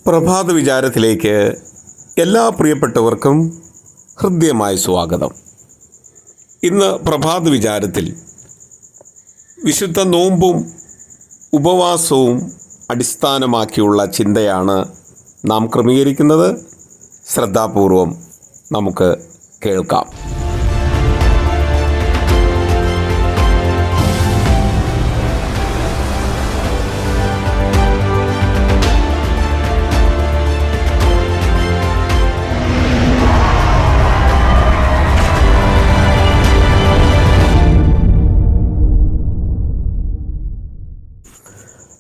പ്രഭാത വിചാരത്തിലേക്ക് എല്ലാ പ്രിയപ്പെട്ടവർക്കും ഹൃദ്യമായ സ്വാഗതം. ഇന്ന് പ്രഭാത വിചാരത്തിൽ വിശുദ്ധ നോമ്പും ഉപവാസവും അടിസ്ഥാനമാക്കിയുള്ള ചിന്തയാണ് നാം ക്രമീകരിക്കുന്നത്. ശ്രദ്ധാപൂർവം നമുക്ക് കേൾക്കാം.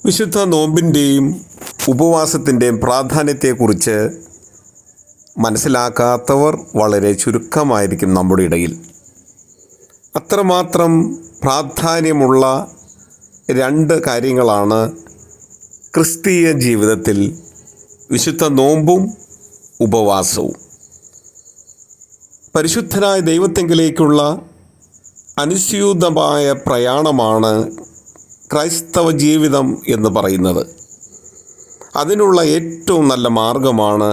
വിശുദ്ധ നോമ്പിൻ്റെയും ഉപവാസത്തിൻ്റെയും പ്രാധാന്യത്തെക്കുറിച്ച് മനസ്സിലാക്കാത്തവർ വളരെ ചുരുക്കമായിരിക്കും നമ്മുടെ ഇടയിൽ. അത്രമാത്രം പ്രാധാന്യമുള്ള രണ്ട് കാര്യങ്ങളാണ് ക്രിസ്തീയ ജീവിതത്തിൽ വിശുദ്ധ നോമ്പും ഉപവാസവും. പരിശുദ്ധനായ ദൈവത്തെങ്കിലേക്കുള്ള അനുസ്യൂതമായ പ്രയാണമാണ് ക്രൈസ്തവ ജീവിതം എന്ന് പറയുന്നത്. അതിനുള്ള ഏറ്റവും നല്ല മാർഗമാണ്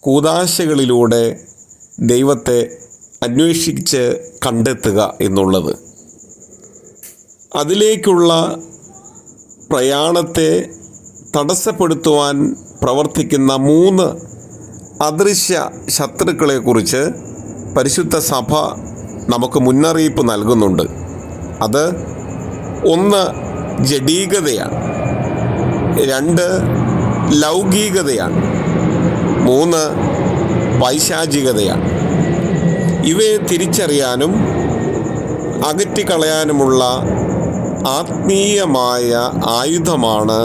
കൂദാശകളിലൂടെ ദൈവത്തെ അന്വേഷിച്ച് കണ്ടെത്തുക എന്നുള്ളത്. അതിലേക്കുള്ള പ്രയാണത്തെ തടസ്സപ്പെടുത്തുവാൻ പ്രവർത്തിക്കുന്ന 3 അദൃശ്യ ശത്രുക്കളെക്കുറിച്ച് പരിശുദ്ധ സഭ നമുക്ക് മുന്നറിയിപ്പ് നൽകുന്നുണ്ട്. അത് 1 ജഡീകതയാണ്, 2 ലൗകികതയാണ്, 3 പൈശാചികതയാണ്. ഇവയെ തിരിച്ചറിയാനും അകറ്റിക്കളയാനുമുള്ള ആത്മീയമായ ആയുധമാണ്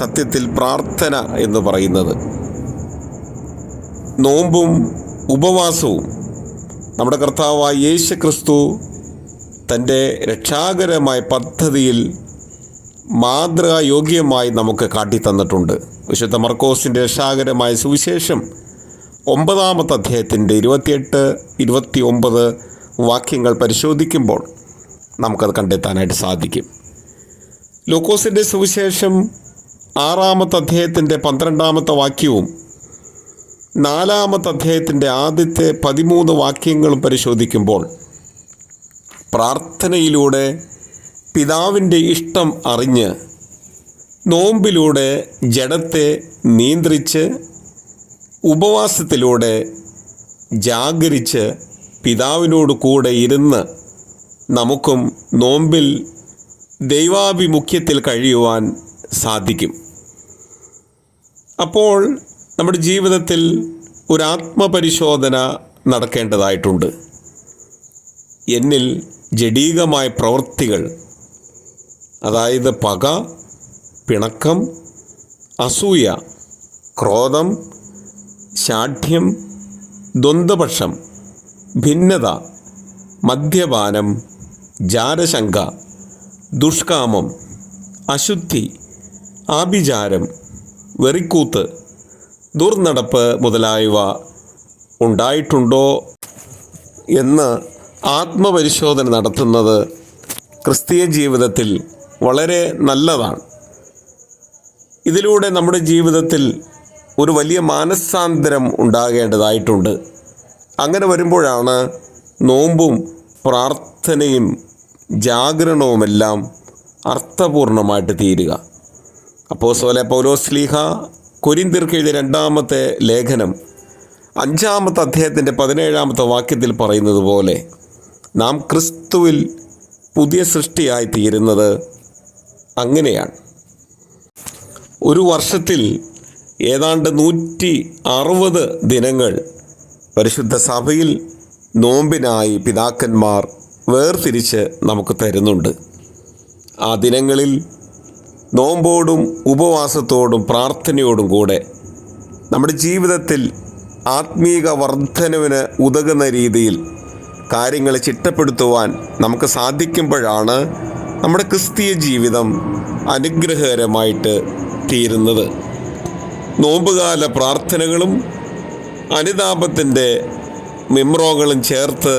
സത്യത്തിൽ പ്രാർത്ഥന എന്ന് പറയുന്നത്. നോമ്പും ഉപവാസവും നമ്മുടെ കർത്താവായ യേശു ക്രിസ്തു തൻ്റെ രക്ഷാകരമായ പദ്ധതിയിൽ മാതൃകായോഗ്യമായി നമുക്ക് കാട്ടിത്തന്നിട്ടുണ്ട്. വിശുദ്ധ മർക്കോസിൻ്റെ രക്ഷാകരമായ സുവിശേഷം 9-ാമത്തെ അധ്യായത്തിൻ്റെ 28-29 വാക്യങ്ങൾ പരിശോധിക്കുമ്പോൾ നമുക്കത് കണ്ടെത്താനായിട്ട് സാധിക്കും. ലൂക്കോസിൻ്റെ സുവിശേഷം 6-ാമത്തെ അധ്യായത്തിൻ്റെ 12-ാമത്തെ വാക്യവും 4-ാമത്തെ അധ്യായത്തിൻ്റെ ആദ്യത്തെ 13 വാക്യങ്ങളും പരിശോധിക്കുമ്പോൾ പ്രാർത്ഥനയിലൂടെ പിതാവിൻ്റെ ഇഷ്ടം അറിഞ്ഞ് നോമ്പിലൂടെ ജഡത്തെ നിയന്ത്രിച്ച് ഉപവാസത്തിലൂടെ ജാഗരിച്ച് പിതാവിനോട് കൂടെ ഇരുന്ന് നമുക്കും നോമ്പിൽ ദൈവാഭിമുഖ്യത്തിൽ കഴിയുവാൻ സാധിക്കും. അപ്പോൾ നമ്മുടെ ജീവിതത്തിൽ ഒരു ആത്മപരിശോധന നടക്കേണ്ടതായിട്ടുണ്ട്. എന്നിൽ ജഡീകമായ പ്രവൃത്തികൾ, അതായത് പക, പിണക്കം, അസൂയ, ക്രോധം, ശാഠ്യം, ദ്വന്ദ്വപക്ഷം, ഭിന്നത, മദ്യപാനം, ജാരശങ്ക, ദുഷ്കാമം, അശുദ്ധി, ആഭിചാരം, വെറിക്കൂത്ത്, ദുർനടപ്പ് മുതലായവ ഉണ്ടായിട്ടുണ്ടോ എന്ന് ആത്മപരിശോധന നടത്തുന്നത് ക്രിസ്തീയ ജീവിതത്തിൽ വളരെ നല്ലതാണ്. ഇതിലൂടെ നമ്മുടെ ജീവിതത്തിൽ ഒരു വലിയ മാനസാന്തരം ഉണ്ടാകേണ്ടതായിട്ടുണ്ട്. അങ്ങനെ വരുമ്പോഴാണ് നോമ്പും പ്രാർത്ഥനയും ജാഗരണവുമെല്ലാം അർത്ഥപൂർണമായിട്ട് തീരുക. അപ്പോസ്തലൻ പൗലോസ് ശ്ലീഹ കൊരിന്ത്യർക്ക് എഴുതിയ 2-ാമത്തെ ലേഖനം 5-ാമത്തെ അധ്യായത്തിൻ്റെ 17-ാമത്തെ വാക്യത്തിൽ പറയുന്നത് പോലെ നാം ക്രിസ്തുവിൽ പുതിയ സൃഷ്ടിയായി തീരുന്നത് അങ്ങനെയാണ്. ഒരു വർഷത്തിൽ ഏതാണ്ട് 160 ദിനങ്ങൾ പരിശുദ്ധ സഭയിൽ നോമ്പിനായി പിതാക്കന്മാർ വേർതിരിച്ച് നമുക്ക് തരുന്നുണ്ട്. ആ ദിനങ്ങളിൽ നോമ്പോടും ഉപവാസത്തോടും പ്രാർത്ഥനയോടും കൂടെ നമ്മുടെ ജീവിതത്തിൽ ആത്മീക വർധനവിന് ഉതകുന്ന രീതിയിൽ കാര്യങ്ങളെ ചിട്ടപ്പെടുത്തുവാൻ നമുക്ക് സാധിക്കുമ്പോഴാണ് നമ്മുടെ ക്രിസ്തീയ ജീവിതം അനുഗ്രഹകരമായിട്ട് തീരുന്നത്. നോമ്പുകാല പ്രാർത്ഥനകളും അനുതാപത്തിൻ്റെ മിമ്രോകളും ചേർത്ത്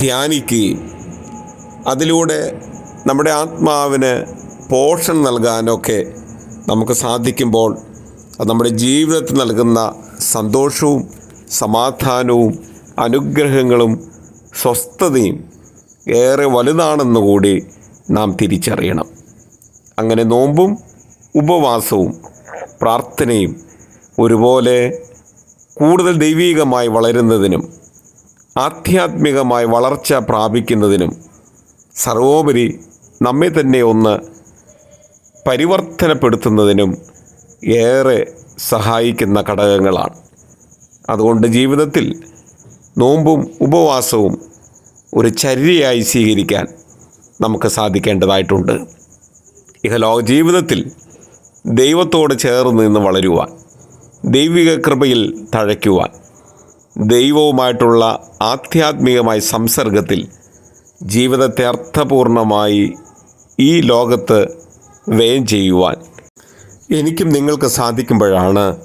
ധ്യാനിക്കുകയും അതിലൂടെ നമ്മുടെ ആത്മാവിന് പോഷണം നൽകാനൊക്കെ നമുക്ക് സാധിക്കുമ്പോൾ അത് നമ്മുടെ ജീവിതത്തിൽ നൽകുന്ന സന്തോഷവും സമാധാനവും അനുഗ്രഹങ്ങളും സ്വസ്ഥതയും ഏറെ വലുതാണെന്നുകൂടി നാം തിരിച്ചറിയണം. അങ്ങനെ നോമ്പും ഉപവാസവും പ്രാർത്ഥനയും ഒരുപോലെ കൂടുതൽ ദൈവീകമായി വളരുന്നതിനും ആധ്യാത്മികമായി വളർച്ച പ്രാപിക്കുന്നതിനും സർവോപരി നമ്മെ തന്നെ ഒന്ന് പരിവർത്തനപ്പെടുത്തുന്നതിനും ഏറെ സഹായിക്കുന്ന ഘടകങ്ങളാണ്. അതുകൊണ്ട് ജീവിതത്തിൽ നോമ്പും ഉപവാസവും ഒരു ചര്യയായി സ്വീകരിക്കാൻ നമുക്ക് സാധിക്കേണ്ടതായിട്ടുണ്ട്. ഇഹലോക ജീവിതത്തിൽ ദൈവത്തോട് ചേർന്ന് നിന്ന് വളരുവാൻ, ദൈവിക കൃപയിൽ തഴയ്ക്കുവാൻ, ദൈവവുമായിട്ടുള്ള ആധ്യാത്മികമായ സംസർഗത്തിൽ ജീവിതത്തെ അർത്ഥപൂർണമായി ഈ ലോകത്ത് വ്യയം ചെയ്യുവാൻ എനിക്കും നിങ്ങൾക്ക് സാധിക്കുമ്പോഴാണ്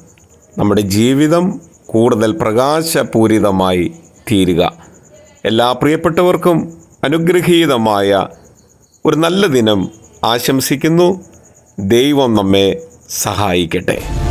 നമ്മുടെ ജീവിതം കൂടുതൽ പ്രകാശപൂരിതമായി തീരുക. എല്ലാ പ്രിയപ്പെട്ടവർക്കും അനുഗ്രഹീതമായ ഒരു നല്ല ദിനം ആശംസിക്കുന്നു. ദൈവം നമ്മെ സഹായിക്കട്ടെ.